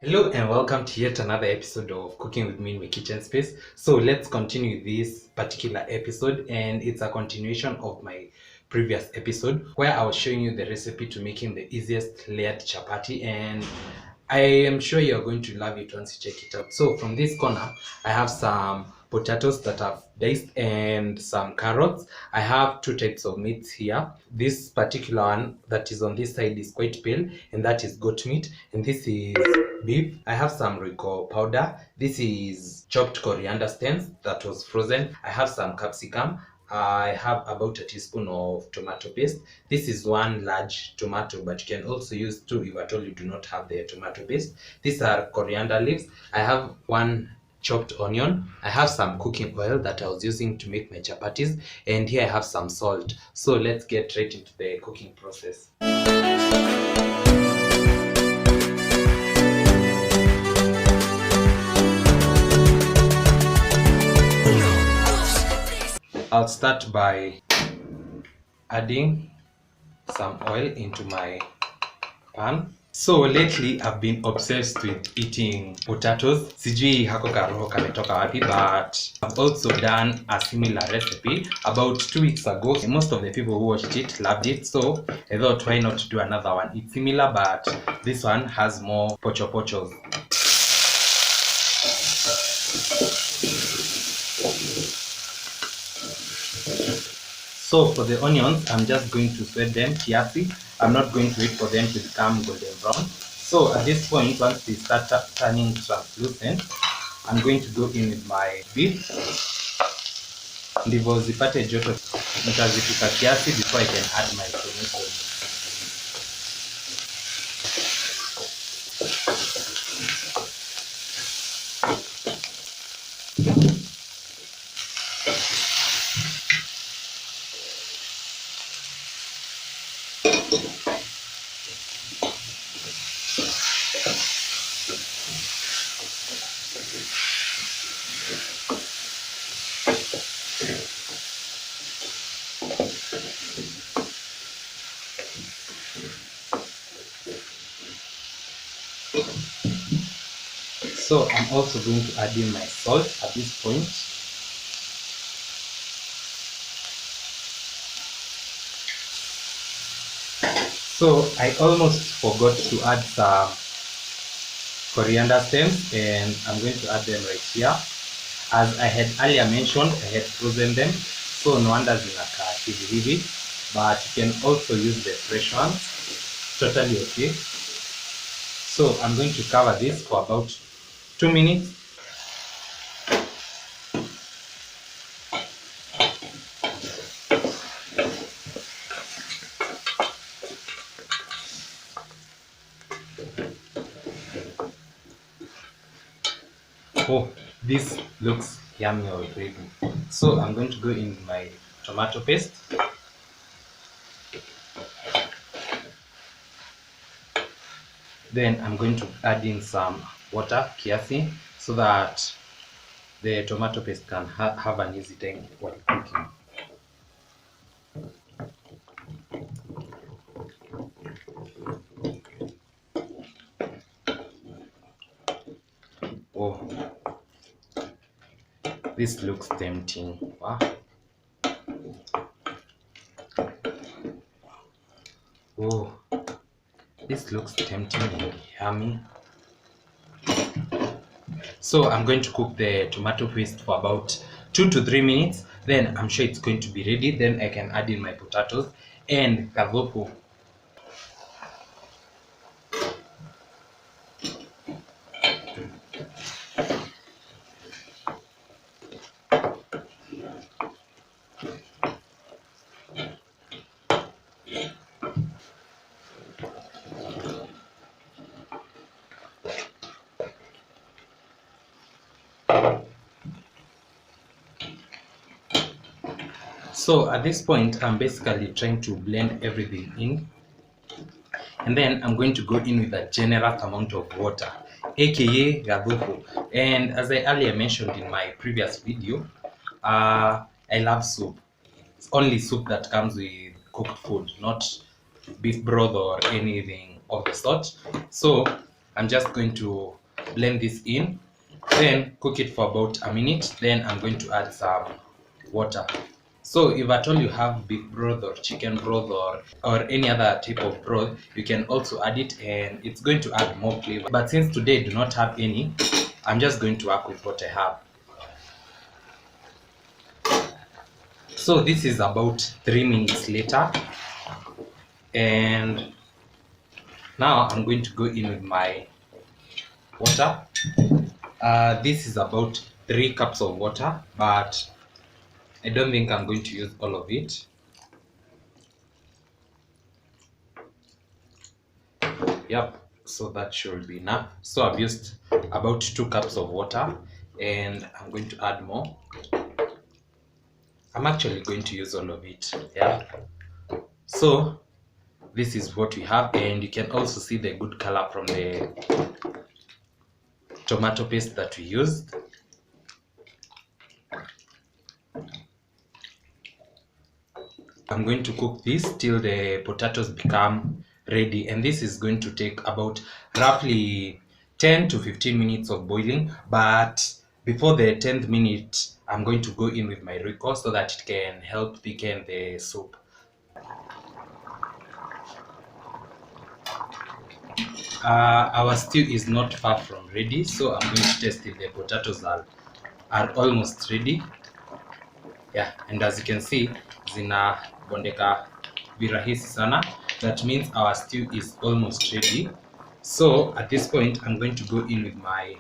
Hello and welcome to yet another episode of Cooking with Me in my kitchen space. So let's continue this particular episode, and it's a continuation of my previous episode where I was showing you the recipe to making the easiest layered chapati, and I am sure you're going to love it once you check it out. So from this corner, I have some potatoes that I've diced and some carrots. I have two types of meats here. This particular one that is on this side is quite pale, and that is goat meat, and this is beef. I have some Rico powder. This is chopped coriander stems that was frozen. I have some capsicum. I have about a teaspoon of tomato paste. This is one large tomato, but you can also use two if at all you do not have the tomato paste. These are coriander leaves. I have one chopped onion. I have some cooking oil that I was using to make my chapatis, and here I have some salt. So let's get right into the cooking process. I'll start by adding some oil into my pan. So lately I've been obsessed with eating potatoes. Sijui hako karoho kametoka wapi, but I've also done a similar recipe about 2 weeks ago. Most of the people who watched it loved it, so I thought why not do another one. It's similar, but this one has more pocho pochos. So for the onions, I'm just going to sweat them kiasi. I'm not going to wait for them to become golden brown. So at this point, once they start turning translucent, I'm going to go in with my beef. Ndivyo zipate joto, nitazipika kiasi before I can add my tomatoes. So I'm also going to add in my salt at this point. So I almost forgot to add some coriander stems, and I'm going to add them right here. As I had earlier mentioned, I had frozen them, so no wonder zinakaa hivi, but you can also use the fresh ones, totally okay. So I'm going to cover this for about 2 minutes. Oh, this looks yummy already. So I'm going to go in my tomato paste. Then I'm going to add in some water kiasi so that the tomato paste can have an easy time while cooking. Oh, this looks tempting. Wow. Oh, this looks tempting and yummy. So I'm going to cook the tomato paste for about 2 to 3 minutes. Then I'm sure it's going to be ready. Then I can add in my potatoes and kadhopo. So at this point, I'm basically trying to blend everything in, and then I'm going to go in with a generous amount of water, aka gadhupo. And as I earlier mentioned in my previous video, I love soup. It's only soup that comes with cooked food, not beef broth or anything of the sort. So I'm just going to blend this in, then cook it for about a minute. Then I'm going to add some water. So if at all you have beef broth or chicken broth or any other type of broth, you can also add it, and it's going to add more flavor. But since today I do not have any, I'm just going to work with what I have. So this is about 3 minutes later, and now I'm going to go in with my water. This is about 3 cups of water, but I don't think I'm going to use all of it. Yep, so that should be enough. So I've used about 2 cups of water, and I'm going to add more. I'm actually going to use all of it. Yeah, so this is what we have, and you can also see the good color from the tomato paste that we used. I'm going to cook this till the potatoes become ready, and this is going to take about roughly 10 to 15 minutes of boiling. But before the 10th minute, I'm going to go in with my Royco so that it can help thicken the soup. Our stew is not far from ready, so I'm going to test if the potatoes are almost ready. Yeah, and as you can see, zina bondeka virahisi sana. That means our stew is almost ready. So at this point, I'm going to go in with my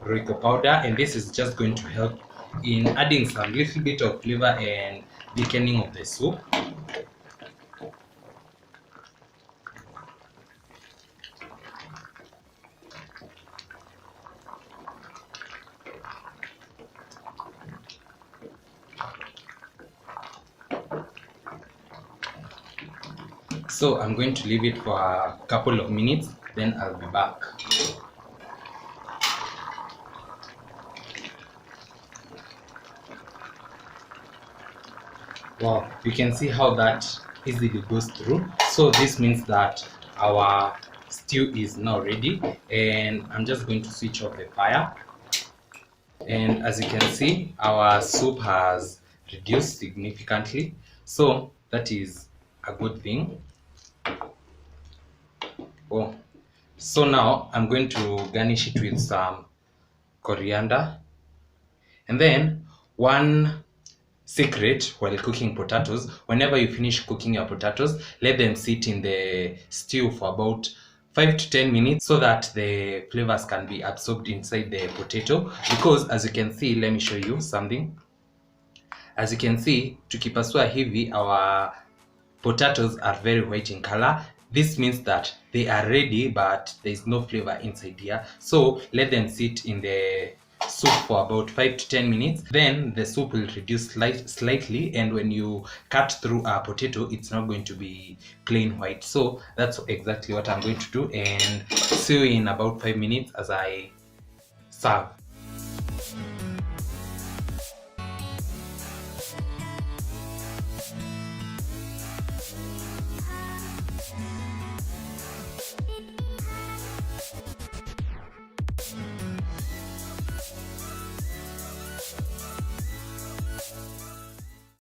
Royco powder, and this is just going to help in adding some little bit of flavor and thickening of the soup. So I'm going to leave it for a couple of minutes, then I'll be back. Wow, you can see how that easily goes through. So this means that our stew is now ready, and I'm just going to switch off the fire. And as you can see, our soup has reduced significantly, so that is a good thing. Oh, so now I'm going to garnish it with some coriander, and then one secret while cooking potatoes: whenever you finish cooking your potatoes, let them sit in the stew for about 5 to 10 minutes so that the flavors can be absorbed inside the potato. Because as you can see, let me show you something. As you can see, tukipasua hivi, our potatoes are very white in color. This means that they are ready, but there is no flavor inside here. So let them sit in the soup for about 5 to 10 minutes. Then the soup will reduce slightly, and when you cut through a potato, it's not going to be plain white. So that's exactly what I'm going to do, and see you in about 5 minutes as I serve.